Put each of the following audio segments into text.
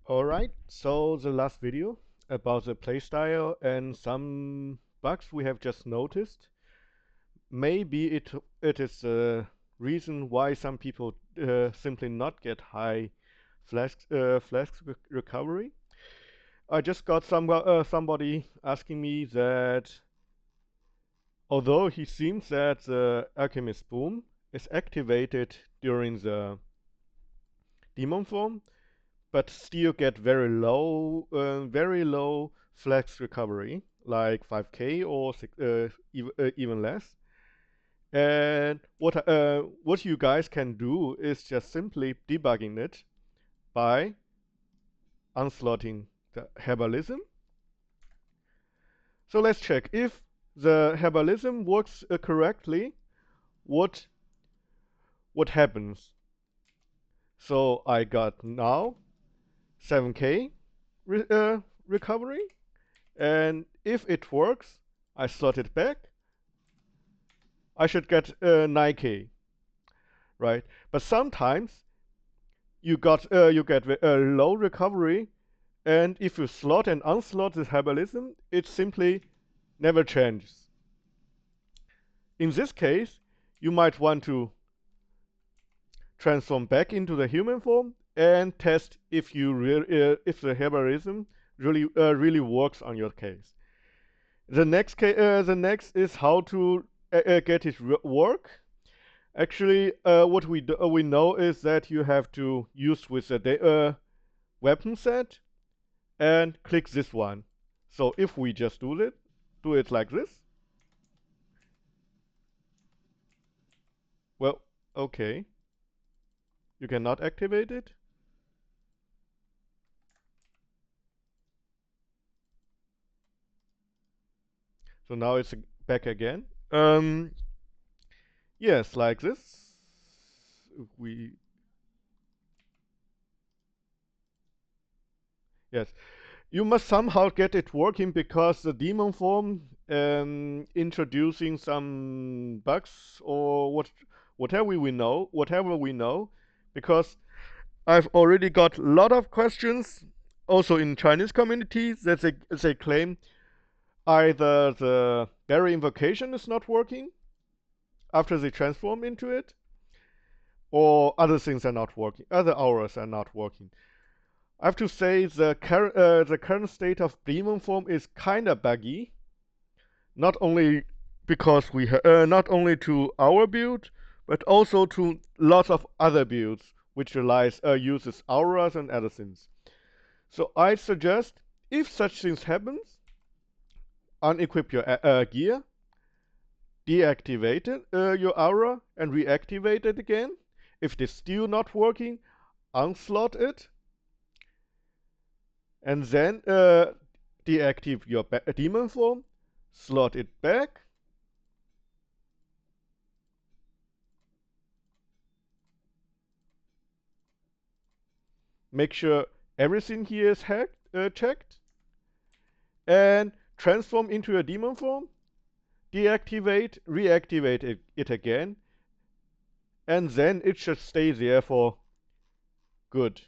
Alright, so the last video about the playstyle and some bugs we have just noticed. Maybe it is the reason why some people simply not get high flask recovery. I just got somebody asking me that although he seems that the Alchemist Boom is activated during the demon form, but still get very low flex recovery, like 5k or even less. And what you guys can do is just simply debugging it by unslotting the herbalism. So let's check if the herbalism works correctly. What what happens? So I got now 7k recovery. And if it works, I slot it back. I should get 9k, right? But sometimes you get a low recovery, and if you slot and unslot this herbalism, it simply never changes. In this case, you might want to transform back into the human form and test if if the herbalism really works on your case. The next is how to get it work. Actually, what we know is that you have to use with the weapon set and click this one. So if we just do it like this. Well, okay, you cannot activate it. So now it's back again. Yes, like this. We Yes, you must somehow get it working because the demon form introducing some bugs or whatever we know, because I've already got a lot of questions also in Chinese communities that they claim either the berry invocation is not working after they transform into it, or other things are not working, other auras are not working. I have to say the current state of demon form is kind of buggy, not only because not only to our build, but also to lots of other builds which uses auras and other things. So I suggest if such things happens, unequip your gear, deactivate your aura, and reactivate it again. If it is still not working, unslot it, and then deactivate your demon form, slot it back, make sure everything here is checked, and transform into a demon form, deactivate, reactivate it again, and then it should stay there for good.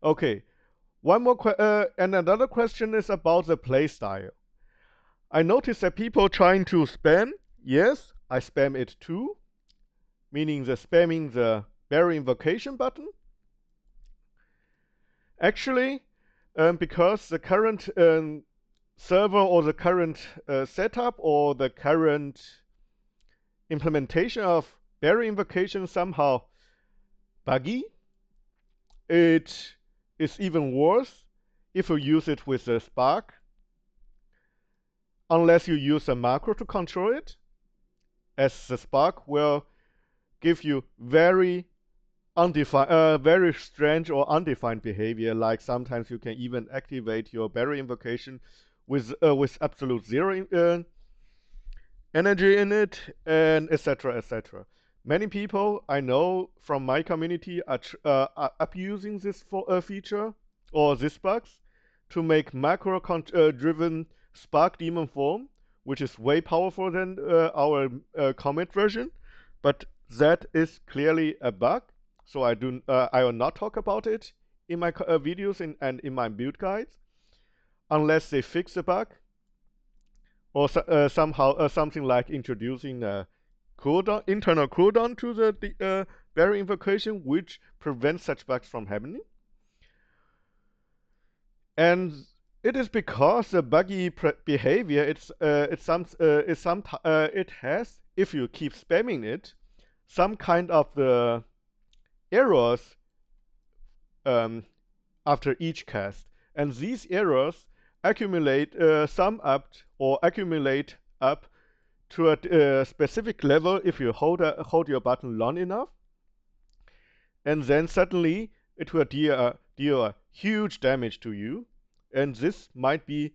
Okay, and another question is about the playstyle. I noticed that people trying to spam. Yes, I spam it too, meaning the spamming the berry invocation button. Actually, because the current server or the current setup or the current implementation of berry invocation somehow buggy, it is even worse if you use it with a Spark, unless you use a macro to control it, as the Spark will give you very strange or undefined behavior. Like sometimes you can even activate your berry invocation with absolute zero energy in it, and etc. etc. Many people I know from my community are abusing this feature or this bugs to make macro driven Spark Demon form, which is way powerful than our Comet version, but that is clearly a bug. So I will not talk about it in my videos and in my build guides, unless they fix the bug, or somehow something like introducing a internal cooldown to the barrier invocation, which prevents such bugs from happening. And it is because the buggy behavior, it has, if you keep spamming it, some kind of the errors after each cast, and these errors accumulate accumulate up to a specific level if you hold your button long enough, and then suddenly it will deal a huge damage to you, and this might be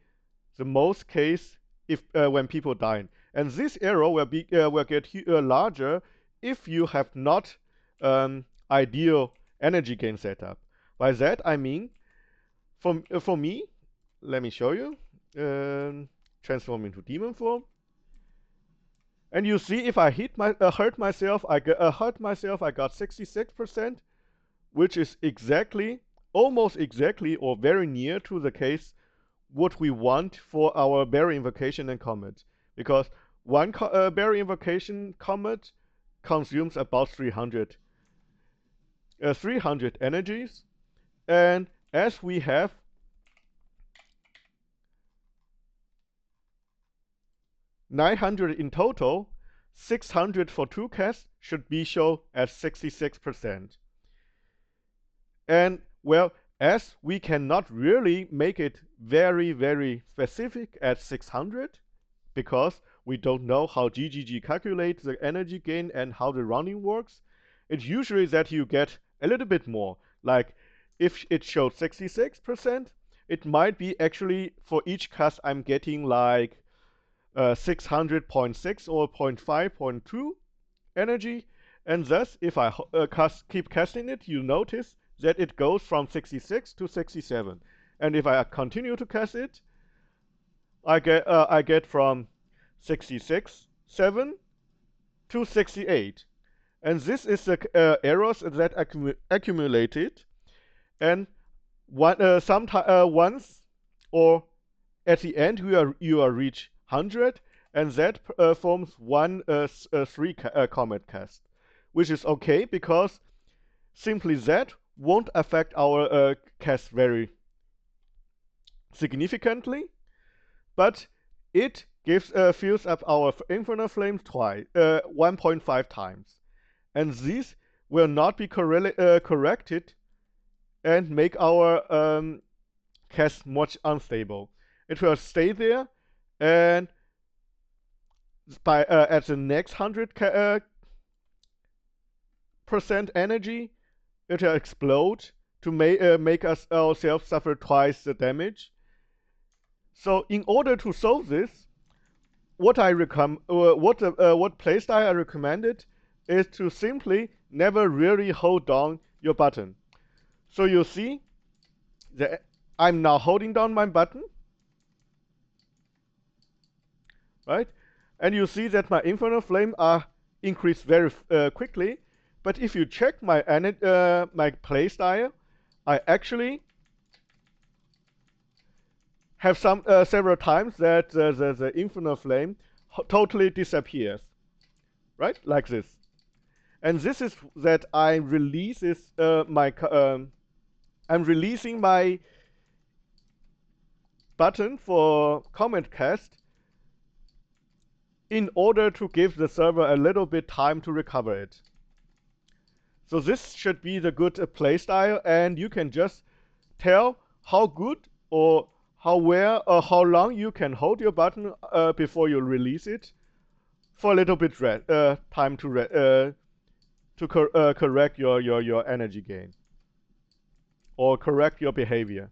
the most case if when people die. And this error will get larger if you have not ideal energy gain setup. By that I mean, for me, let me show you. Transform into demon form, and you see if I hurt myself, I got 66%, which is almost exactly, or very near to the case what we want for our barrier invocation and comet, because one barrier invocation comet consumes about 300 energies, and as we have 900 in total, 600 for 2 casts should be shown as 66%. And well, as we cannot really make it very, very specific at 600, because we don't know how GGG calculates the energy gain and how the rounding works, it's usually that you get a little bit more. Like if it shows 66%, it might be actually for each cast I'm getting like 600.6 or 0.5, 0.2 energy, and thus if I keep casting it, you notice that it goes from 66 to 67, and if I continue to cast it, I get from 66.7 to 68, and this is the errors that accumulated, and once or at the end you are reach 100, and that forms one 3 comet cast, which is okay because simply that won't affect our cast very significantly, but it fills up our infernal flames twice, 1.5 times, and these will not be corrected and make our cast much unstable. It will stay there, and by at the next 100% energy, it will explode to make ourselves suffer twice the damage. So in order to solve this, what playstyle I recommended is to simply never really hold down your button. So you see that I'm now holding down my button, right? And you see that my infernal flame are increased very quickly. But if you check my my playstyle, I actually have several times that the infernal flame totally disappears, right? Like this. And this is that I'm releasing my button for comment cast in order to give the server a little bit time to recover it. So this should be the good playstyle, and you can just tell how good or how long you can hold your button before you release it for a little bit time to correct your energy gain or correct your behavior.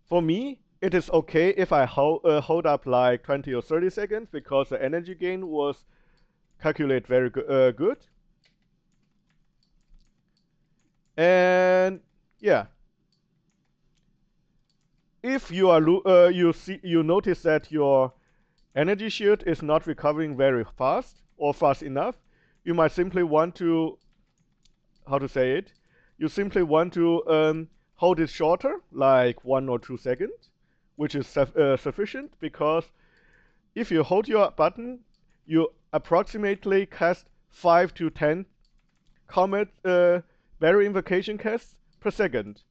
For me, it is okay if I hold up like 20 or 30 seconds because the energy gain was calculated very good. And yeah, if you are you notice that your energy shield is not recovering very fast or fast enough, you might simply want to, how to say it, you simply want to hold it shorter, like 1 or 2 seconds, which is sufficient, because if you hold your button, you approximately cast 5 to 10 comet barrier invocation casts per second,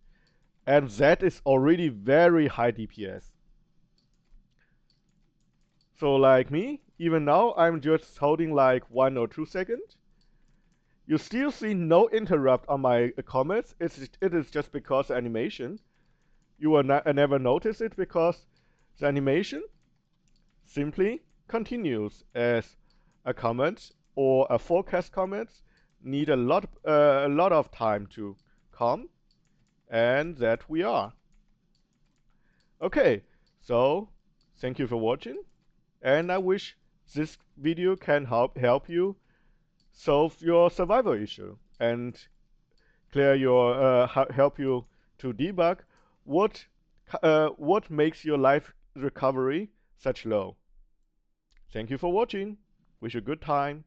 and that is already very high DPS. So like me, even now I'm just holding like 1 or 2 seconds. You still see no interrupt on my comets. It is just because the animation. You will never notice it because the animation simply continues as a comment or a forecast comment need a lot of time to come, and that we are. Okay, so thank you for watching, and I wish this video can help you solve your survival issue and clear your help you to debug what what makes your life recovery such low. Thank you for watching. Wish you a good time.